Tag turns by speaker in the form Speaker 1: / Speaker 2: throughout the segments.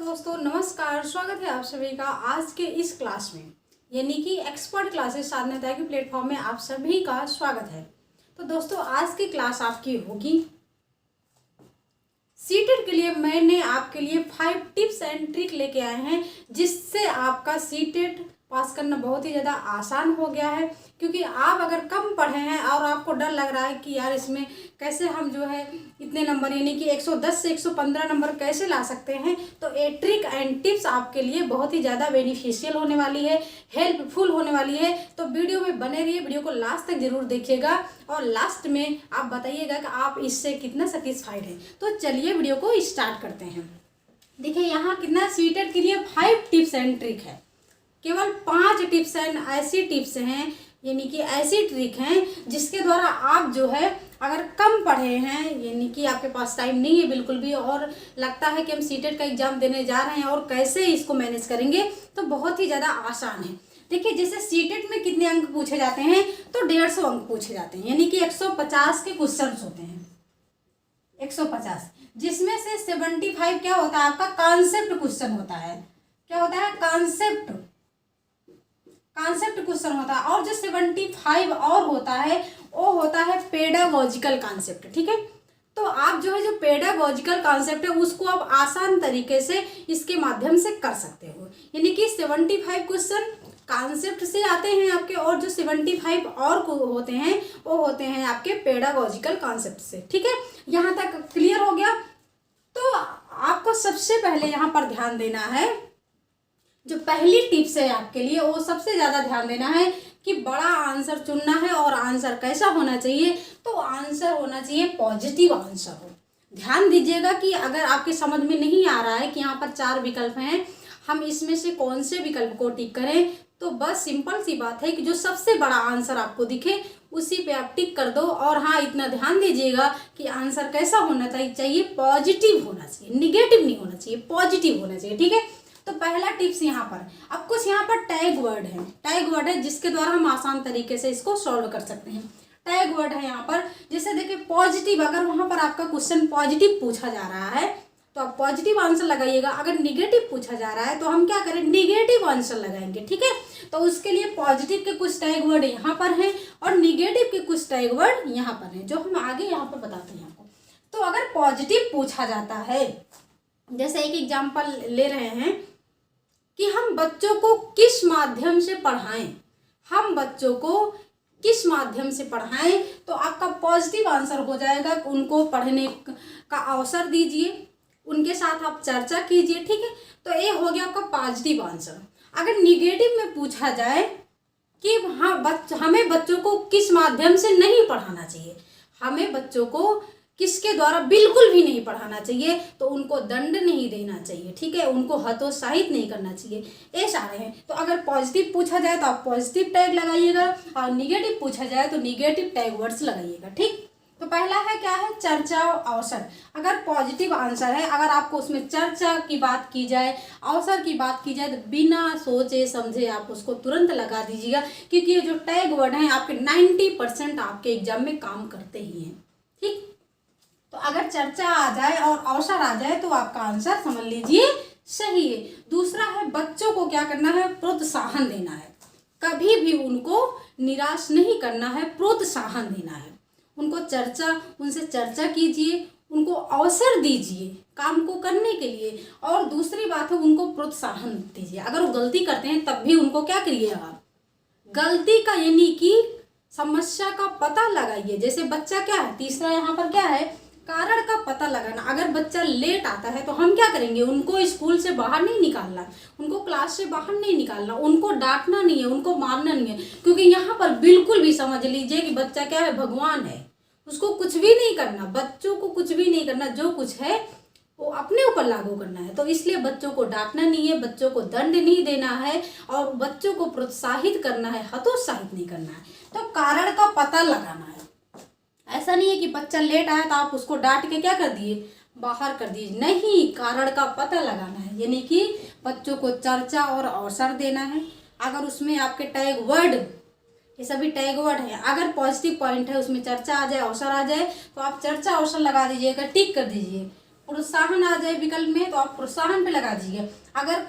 Speaker 1: दोस्तों नमस्कार, स्वागत है आप सभी का आज के इस क्लास में, यानी कि एक्सपर्ट क्लासेस साधना की प्लेटफॉर्म में आप सभी का स्वागत है। तो दोस्तों आज की क्लास आपकी होगी सीटेट के लिए। मैंने आपके लिए 5 टिप्स एंड ट्रिक लेके आए हैं जिससे आपका सीटेट पास करना बहुत ही ज़्यादा आसान हो गया है। क्योंकि आप अगर कम पढ़े हैं और आपको डर लग रहा है कि यार इसमें कैसे हम जो है इतने नंबर यानी कि 110 से 115 नंबर कैसे ला सकते हैं, तो ये ट्रिक एंड टिप्स आपके लिए बहुत ही ज़्यादा बेनिफिशियल होने वाली है, हेल्पफुल होने वाली है। तो वीडियो में बने रहिए, वीडियो को लास्ट तक जरूर देखिएगा और लास्ट में आप बताइएगा कि आप इससे कितना सेटिस्फाइड हैं। तो चलिए वीडियो को स्टार्ट करते हैं। देखिए यहाँ कितना सीटेट के लिए 5 टिप्स एंड ट्रिक है, केवल 5 टिप्स एंड ऐसी टिप्स हैं यानी कि ऐसी ट्रिक हैं जिसके द्वारा आप जो है अगर कम पढ़े हैं यानी कि आपके पास टाइम नहीं है बिल्कुल भी और लगता है कि हम सीटेट का एग्जाम देने जा रहे हैं और कैसे इसको मैनेज करेंगे, तो बहुत ही ज़्यादा आसान है। देखिए जैसे सीटेट में कितने अंक पूछे जाते हैं, तो 150 अंक पूछे जाते हैं यानी कि 150 के क्वेश्चन होते हैं 150, जिसमें से 75 क्या होता है आपका कॉन्सेप्ट क्वेश्चन होता है। क्या होता है? कॉन्सेप्ट क्वेश्चन होता है। और जो 75 और होता है वो होता है पेडागोजिकल कॉन्सेप्ट। ठीक है, तो आप जो है जो पेडागोजिकल कॉन्सेप्ट है उसको आप आसान तरीके से इसके माध्यम से कर सकते हो। यानी कि 75 क्वेश्चन कॉन्सेप्ट से आते हैं आपके, और जो 75 और होते हैं वो होते हैं आपके पेडागोजिकल कॉन्सेप्ट से। ठीक है, यहाँ तक क्लियर हो गया। तो आपको सबसे पहले यहाँ पर ध्यान देना है, जो पहली टिप्स है आपके लिए वो सबसे ज़्यादा ध्यान देना है कि बड़ा आंसर चुनना है। और आंसर कैसा होना चाहिए? तो आंसर होना चाहिए पॉजिटिव आंसर हो। ध्यान दीजिएगा कि अगर आपके समझ में नहीं आ रहा है कि यहाँ पर 4 विकल्प हैं, हम इसमें से कौन से विकल्प को टिक करें, तो बस सिंपल सी बात है कि जो सबसे बड़ा आंसर आपको दिखे उसी पे आप टिक कर दो। और हाँ, इतना ध्यान दीजिएगा कि आंसर कैसा होना चाहिए? पॉजिटिव होना चाहिए, निगेटिव नहीं होना चाहिए, पॉजिटिव होना चाहिए। ठीक है, तो पहला टिप्स यहाँ पर अब कुछ यहाँ पर टैग वर्ड है जिसके द्वारा हम आसान तरीके से इसको सॉल्व कर सकते हैं। टैग वर्ड है यहाँ पर, जैसे देखिए पॉजिटिव, अगर वहाँ पर आपका क्वेश्चन पॉजिटिव पूछा जा रहा है तो आप पॉजिटिव आंसर लगाइएगा। अगर निगेटिव पूछा जा रहा है तो हम क्या करें? निगेटिव आंसर लगाएंगे। ठीक है, तो उसके लिए पॉजिटिव के कुछ टैग वर्ड यहाँ पर हैं और निगेटिव के कुछ टैग वर्ड यहाँ पर हैं, जो हम आगे यहाँ पर बताते हैं आपको। तो अगर पॉजिटिव पूछा जाता है, जैसे एक एग्जाम्पल ले रहे हैं कि हम बच्चों को किस माध्यम से पढ़ाएं, तो आपका पॉजिटिव आंसर हो जाएगा कि उनको पढ़ने का अवसर दीजिए, उनके साथ आप चर्चा कीजिए। ठीक है, तो ये हो गया आपका पॉजिटिव आंसर। अगर निगेटिव में पूछा जाए कि हाँ हमें बच्चों को किस माध्यम से नहीं पढ़ाना चाहिए, हमें बच्चों को किसके द्वारा बिल्कुल भी नहीं पढ़ाना चाहिए, तो उनको दंड नहीं देना चाहिए। ठीक है, उनको हतोत्साहित नहीं करना चाहिए, ये सारे हैं। तो अगर पॉजिटिव पूछा जाए तो आप पॉजिटिव टैग लगाइएगा और निगेटिव पूछा जाए तो निगेटिव टैग वर्ड्स लगाइएगा। ठीक, तो पहला है क्या है? चर्चा अवसर। अगर पॉजिटिव आंसर है, अगर आपको उसमें चर्चा की बात की जाए, अवसर की बात की जाए, तो बिना सोचे समझे आप उसको तुरंत लगा दीजिएगा, क्योंकि ये जो टैग वर्ड हैं आपके 90% आपके एग्जाम में काम करते ही हैं। ठीक, तो अगर चर्चा आ जाए और अवसर आ जाए तो आपका आंसर समझ लीजिए सही है। दूसरा है बच्चों को क्या करना है? प्रोत्साहन देना है। कभी भी उनको निराश नहीं करना है, प्रोत्साहन देना है। उनसे चर्चा कीजिए, उनको अवसर दीजिए काम को करने के लिए। और दूसरी बात है उनको प्रोत्साहन दीजिए। अगर वो गलती करते हैं तब भी उनको क्या करिए आप? गलती का यानी कि समस्या का पता लगाइए। जैसे बच्चा क्या है, तीसरा यहाँ पर क्या है? कारण का पता लगाना। अगर बच्चा लेट आता है तो हम क्या करेंगे? उनको स्कूल से बाहर नहीं निकालना, उनको क्लास से बाहर नहीं निकालना, उनको डांटना नहीं है, उनको मारना नहीं है। क्योंकि यहाँ पर बिल्कुल भी समझ लीजिए कि बच्चा क्या है? भगवान है, उसको कुछ भी नहीं करना, बच्चों को कुछ भी नहीं करना, जो कुछ है वो अपने ऊपर लागू करना है। तो इसलिए बच्चों को डांटना नहीं है, बच्चों को दंड नहीं देना है और बच्चों को प्रोत्साहित करना है, हतोत्साहित नहीं करना है। तो कारण का पता लगाना है। ऐसा नहीं है कि बच्चा लेट आया तो आप उसको डांट के क्या कर दिए? बाहर कर दिए। नहीं, कारण का पता लगाना है, यानी कि बच्चों को चर्चा और अवसर देना है। अगर उसमें आपके टैग वर्ड, ये सभी टैग वर्ड है, अगर पॉजिटिव पॉइंट है उसमें चर्चा आ जाए, अवसर आ जाए, तो आप चर्चा अवसर लगा दीजिएगा, टिक कर दीजिए। प्रोत्साहन आ जाए विकल्प में तो आप प्रोत्साहन पे लगा दीजिए। अगर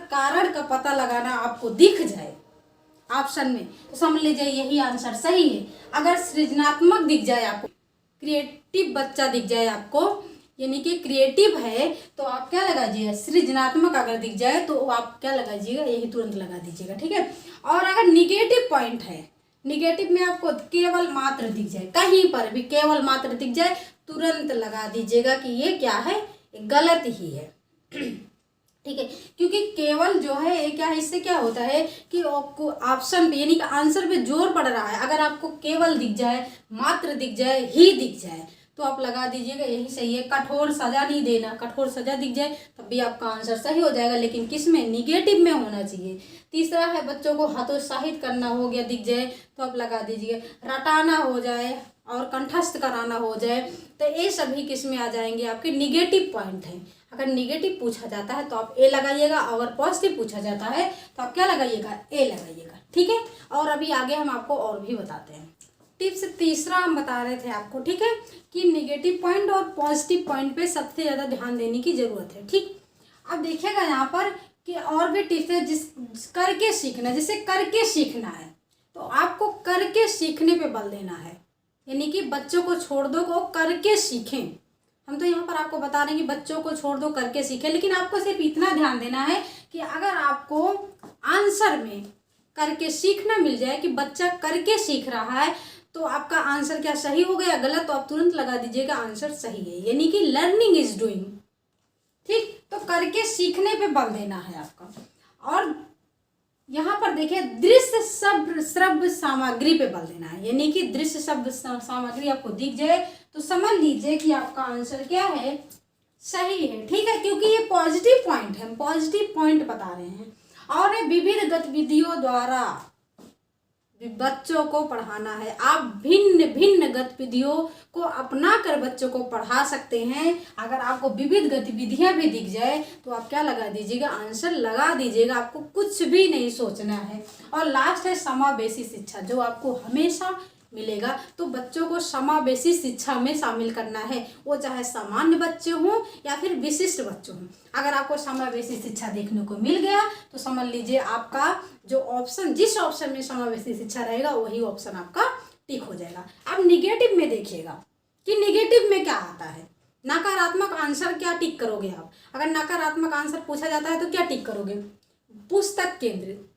Speaker 1: कारण का पता लगाना आपको दिख जाए ऑप्शन में तो समझ लीजिए यही आंसर सही है। अगर सृजनात्मक दिख जाए आपको, क्रिएटिव बच्चा दिख जाए आपको, यानी कि क्रिएटिव है, तो आप क्या लगा दीजिएगा, सृजनात्मक अगर दिख जाए तो आप क्या लगा दीजिएगा, यही तुरंत लगा दीजिएगा, ठीक है। और अगर निगेटिव पॉइंट है, निगेटिव में आपको केवल मात्र दिख जाए, कहीं पर भी केवल मात्र दिख जाए, तुरंत लगा दीजिएगा कि ये क्या है, गलत ही है, ठीक है। क्योंकि केवल जो है ये क्या है, इससे क्या होता है कि आपको ऑप्शन पे यानी कि आंसर पे जोर पड़ रहा है। अगर आपको केवल दिख जाए, मात्र दिख जाए, ही दिख जाए तो आप लगा दीजिएगा यही सही है। कठोर सजा नहीं देना, कठोर सजा दिख जाए तब भी आपका आंसर सही हो जाएगा, लेकिन किस में, निगेटिव में होना चाहिए। तीसरा है बच्चों को हतोत्साहित करना, हो गया, दिख जाए तो आप लगा दीजिए। रटाना हो जाए और कंठस्थ कराना हो जाए तो ये सभी किस में आ जाएंगे, आपके निगेटिव पॉइंट हैं। अगर निगेटिव पूछा जाता है तो आप ए लगाइएगा, अगर पॉजिटिव पूछा जाता है तो आप क्या लगाइएगा, ए लगाइएगा, ठीक है। और अभी आगे हम आपको और भी बताते हैं। टिप्स तीसरा हम बता रहे थे आपको, ठीक है, कि निगेटिव पॉइंट और पॉजिटिव पॉइंट पे सबसे ज़्यादा ध्यान देने की ज़रूरत है, ठीक। अब देखिएगा यहाँ पर कि और भी टिप्स है, करके सीखना, जैसे करके सीखना है तो आपको करके सीखने पे बल देना है, यानी कि बच्चों को छोड़ दो, को करके सीखें। हम तो यहाँ पर आपको बता रहे हैं कि बच्चों को छोड़ दो, करके सीखें, लेकिन आपको सिर्फ इतना ध्यान देना है कि अगर आपको आंसर में करके सीखना मिल जाए कि बच्चा करके सीख रहा है तो आपका आंसर क्या सही हो गया, गलत, तो आप तुरंत लगा दीजिएगा आंसर सही है, यानी कि लर्निंग इज डूइंग, ठीक। तो करके सीखने पे बल देना है आपका। और यहाँ पर देखिए दृश्य शब्द श्रव्य सामग्री पे बल देना है, यानी कि दृश्य शब्द सामग्री आपको दिख जाए तो समझ लीजिए कि आपका आंसर क्या है, सही है, ठीक है। क्योंकि ये पॉजिटिव पॉइंट है, हम पॉजिटिव पॉइंट बता रहे हैं। और विविध गतिविधियों द्वारा बच्चों को पढ़ाना है, आप भिन्न भिन्न गतिविधियों को अपना कर बच्चों को पढ़ा सकते हैं। अगर आपको विविध गतिविधियां भी दिख जाए तो आप क्या लगा दीजिएगा, आंसर लगा दीजिएगा, आपको कुछ भी नहीं सोचना है। और लास्ट है समावेशी शिक्षा, जो आपको हमेशा मिलेगा। तो बच्चों को समावेशी शिक्षा में शामिल करना है, वो चाहे सामान्य बच्चे हों या फिर विशिष्ट बच्चे हों। अगर आपको समावेशी शिक्षा देखने को मिल गया तो समझ लीजिए आपका जो ऑप्शन, जिस ऑप्शन में समावेशी शिक्षा रहेगा वही ऑप्शन आपका टिक हो जाएगा। अब निगेटिव में देखिएगा कि निगेटिव में क्या आता है, नकारात्मक आंसर क्या टिक करोगे आप। अगर नकारात्मक आंसर पूछा जाता है तो क्या टिक करोगे, पुस्तक केंद्रित।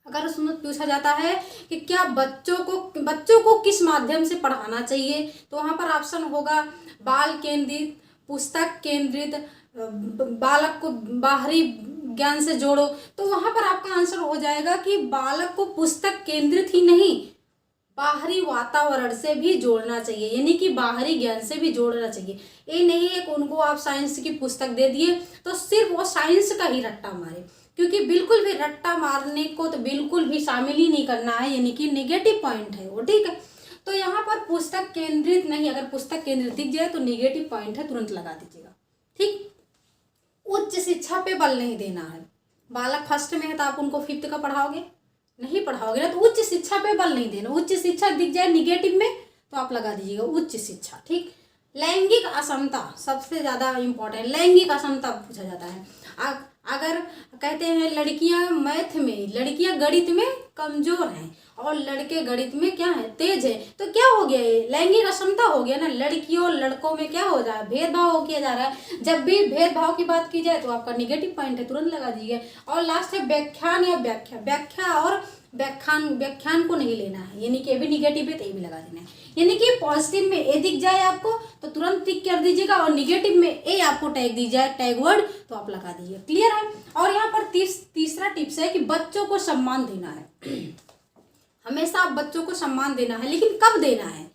Speaker 1: अगर उसमें पूछा जाता है कि क्या बच्चों को किस माध्यम से पढ़ाना चाहिए तो वहाँ पर ऑप्शन होगा बाल केंद्रित, पुस्तक केंद्रित, बालक को बाहरी ज्ञान से जोड़ो। तो वहाँ पर आपका आंसर हो जाएगा कि बालक को पुस्तक केंद्रित ही नहीं, बाहरी वातावरण से भी जोड़ना चाहिए, यानी कि बाहरी ज्ञान से भी जोड़ना चाहिए। ये नहीं है कि उनको आप साइंस की पुस्तक दे दिए तो सिर्फ वो साइंस का ही रट्टा मारे, क्योंकि बिल्कुल भी रट्टा मारने को तो बिल्कुल भी शामिल ही नहीं करना है, यानी कि नेगेटिव पॉइंट है वो, ठीक है। तो यहाँ पर पुस्तक केंद्रित नहीं, अगर पुस्तक केंद्रित दिख जाए तो नेगेटिव पॉइंट है, तुरंत लगा दीजिएगा, ठीक। उच्च शिक्षा पे बल नहीं देना है, बालक फर्स्ट में है तो आप उनको फिफ्थ का पढ़ाओगे, नहीं पढ़ाओगे ना, तो उच्च शिक्षा पे बल नहीं देना। उच्च शिक्षा दिख जाए निगेटिव में तो आप लगा दीजिएगा उच्च शिक्षा, ठीक। लैंगिक असमता सबसे ज़्यादा इम्पोर्टेंट, लैंगिक असमता पूछा जाता है। अगर कहते हैं लड़कियां मैथ में, लड़कियां गणित में कमजोर हैं और लड़के गणित में क्या है, तेज है, तो क्या हो गया, ये लैंगिक असमता हो गया ना। लड़कियों और लड़कों में क्या हो रहा है, भेदभाव किया जा रहा है। जब भी भेदभाव की बात की जाए तो आपका निगेटिव पॉइंट है, तुरंत लगा दीजिए। और लास्ट है व्याख्यान या व्याख्या, व्याख्या और व्याख्यान को नहीं लेना है, यानी कि ये भी निगेटिव है तो ये भी लगा देना है। यानी कि पॉजिटिव में ए दिख जाए आपको तो तुरंत टिक कर दीजिएगा, और निगेटिव में ए आपको टैग दी जाए, टैग वर्ड, तो आप लगा दीजिए। क्लियर है। और यहाँ पर तीसरा टिप्स है कि बच्चों को सम्मान देना है। हमेशा आप बच्चों को सम्मान देना है, लेकिन कब देना है,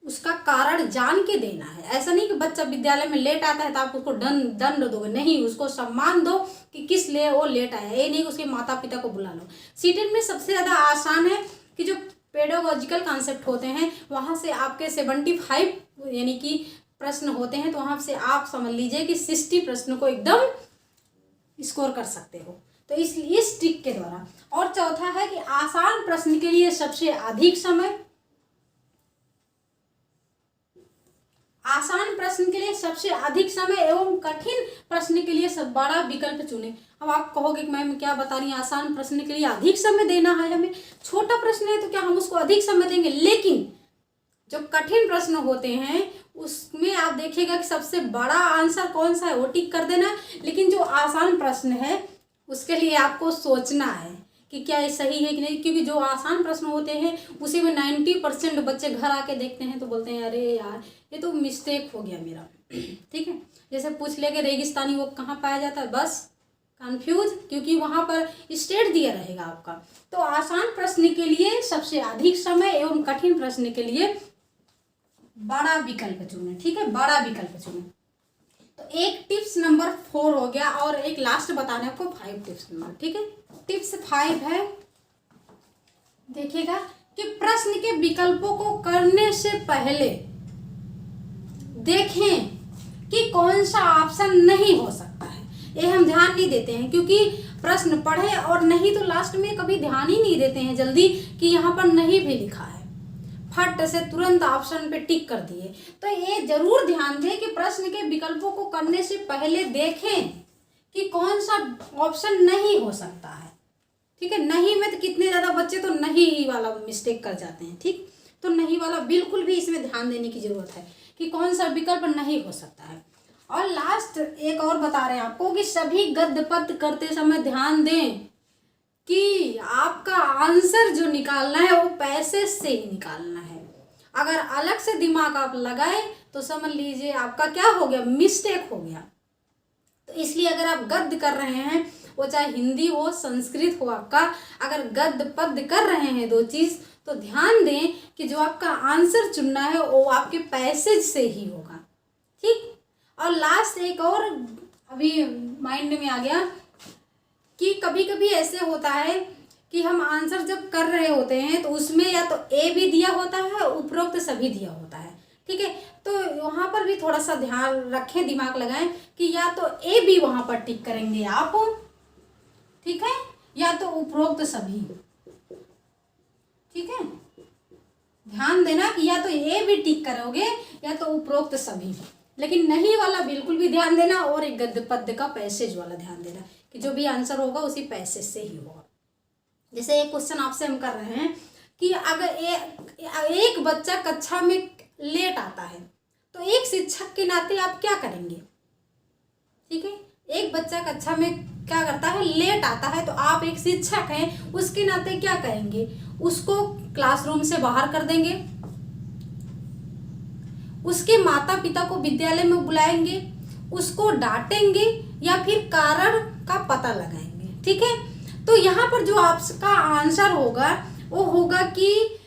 Speaker 1: उसका कारण जान के देना है। ऐसा नहीं कि बच्चा विद्यालय में लेट आता है तो आप उसको दंड दोगे, नहीं, उसको सम्मान दो कि किस लिए वो लेट आया, ये नहीं उसके माता पिता को बुला लो। सीटेट में सबसे ज़्यादा आसान है कि जो पेडागोजिकल कॉन्सेप्ट होते हैं वहाँ से आपके 75 यानी कि प्रश्न होते हैं, तो वहाँ से आप समझ लीजिए कि 60 प्रश्न को एकदम स्कोर कर सकते हो, तो इस ट्रिक के द्वारा। और चौथा है कि आसान प्रश्न के लिए सबसे अधिक समय, आसान प्रश्न के लिए सबसे अधिक समय एवं कठिन प्रश्न के लिए सब बड़ा विकल्प चुने। अब आप कहोगे कि मैम क्या बता रही हैं, आसान प्रश्न के लिए अधिक समय देना है हमें, छोटा प्रश्न है तो क्या हम उसको अधिक समय देंगे, लेकिन जो कठिन प्रश्न होते हैं उसमें आप देखिएगा कि सबसे बड़ा आंसर कौन सा है वो टिक कर देना, लेकिन जो आसान प्रश्न है उसके लिए आपको सोचना है कि क्या ये सही है कि नहीं, क्योंकि जो आसान प्रश्न होते हैं उसी में 90% बच्चे घर आके देखते हैं तो बोलते हैं अरे यार ये तो मिस्टेक हो गया मेरा। ठीक है, जैसे पूछ ले कि रेगिस्तानी वो कहाँ पाया जाता है, बस कंफ्यूज, क्योंकि वहाँ पर स्टेट दिया रहेगा आपका। तो आसान प्रश्न के लिए सबसे अधिक समय एवं कठिन प्रश्न के लिए बड़ा विकल्प चुने। ठीक है, बड़ा विकल्प चुने। तो एक टिप्स नंबर 4 हो गया और एक लास्ट बताने आपको 5 टिप्स नंबर। ठीक है, टिप्स 5 है, देखिएगा कि प्रश्न के विकल्पों को करने से पहले देखें कि कौन सा ऑप्शन नहीं हो सकता है। ये हम ध्यान नहीं देते हैं, क्योंकि प्रश्न पढ़े और नहीं तो लास्ट में कभी ध्यान ही नहीं देते हैं जल्दी कि यहाँ पर नहीं भी लिखा है, फट से तुरंत ऑप्शन पे टिक कर दिए। तो ये जरूर ध्यान दें कि प्रश्न के विकल्पों को करने से पहले देखें कि कौन सा ऑप्शन नहीं हो सकता है। ठीक है, नहीं में तो कितने ज़्यादा बच्चे तो नहीं वाला मिस्टेक कर जाते हैं। ठीक, तो नहीं वाला बिल्कुल भी इसमें ध्यान देने की जरूरत है कि कौन सा विकल्प नहीं हो सकता है। और लास्ट एक और बता रहे हैं आपको कि सभी गद्य पद्य करते समय ध्यान दें कि आपका आंसर जो निकालना है वो पैसे से ही निकालना है। अगर अलग से दिमाग आप लगाए तो समझ लीजिए आपका क्या हो गया, मिस्टेक हो गया। तो इसलिए अगर आप गद्य कर रहे हैं, वो चाहे हिंदी हो संस्कृत हो, आपका अगर गद्य पद्य कर रहे हैं दो चीज़, तो ध्यान दें कि जो आपका आंसर चुनना है वो आपके पैसेज से ही होगा। ठीक, और लास्ट एक और अभी माइंड में आ गया कि कभी कभी ऐसे होता है कि हम आंसर जब कर रहे होते हैं तो उसमें या तो ए भी दिया होता है, उपरोक्त सभी दिया होता है। ठीक है, तो वहाँ पर भी थोड़ा सा ध्यान रखें, दिमाग लगाएं कि या तो ए भी वहाँ पर टिक करेंगे आप, ठीक है, या तो उपरोक्त सभी। ठीक है, ध्यान देना कि या तो ए भी टिक करोगे या तो उपरोक्त सभी, लेकिन नहीं वाला बिल्कुल भी ध्यान देना। और एक गद्य पद्य का पैसेज वाला ध्यान देना कि जो भी आंसर होगा उसी पैसेज से ही होगा। जैसे एक क्वेश्चन आपसे हम कर रहे हैं कि अगर एक बच्चा कक्षा में लेट आता है तो एक शिक्षक के नाते आप क्या करेंगे। ठीक है, एक बच्चा कक्षा में क्या करता है, लेट आता है, तो आप एक शिक्षक हैं उसके नाते क्या करेंगे, उसको क्लासरूम से बाहर कर देंगे, उसके माता पिता को विद्यालय में बुलाएंगे, उसको डांटेंगे, या फिर कारण का पता लगाएंगे। ठीक है, तो यहाँ पर जो आपका आंसर होगा वो होगा कि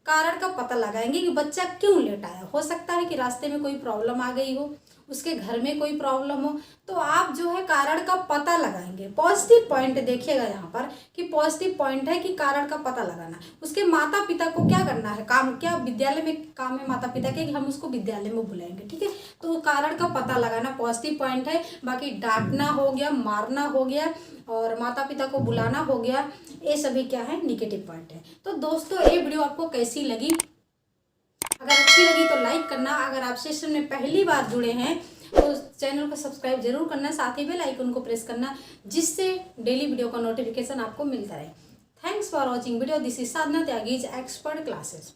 Speaker 1: कारण का पता लगाएंगे कि बच्चा क्यों लेट आया। हो सकता है कि रास्ते में कोई प्रॉब्लम आ गई हो, उसके घर में कोई प्रॉब्लम हो, तो आप जो है कारण का पता लगाएंगे। पॉजिटिव पॉइंट देखिएगा यहाँ पर कि पॉजिटिव पॉइंट है कि कारण का पता लगाना। उसके माता पिता को क्या करना है, काम क्या विद्यालय में काम है माता पिता के कि हम उसको विद्यालय में बुलाएंगे। ठीक है, तो कारण का पता लगाना पॉजिटिव पॉइंट है। बाकी डांटना हो गया, मारना हो गया और माता पिता को बुलाना हो गया, ये सभी क्या है, निगेटिव पॉइंट है। तो दोस्तों ये वीडियो आपको कैसी लगी, अगर अच्छी लगी तो लाइक करना। अगर आप सेशन में पहली बार जुड़े हैं तो चैनल को सब्सक्राइब जरूर करना, साथ ही बेल आइकन को प्रेस करना, जिससे डेली वीडियो का नोटिफिकेशन आपको मिलता रहे। Thanks for watching video. This is Sadhana Tyagi's expert classes.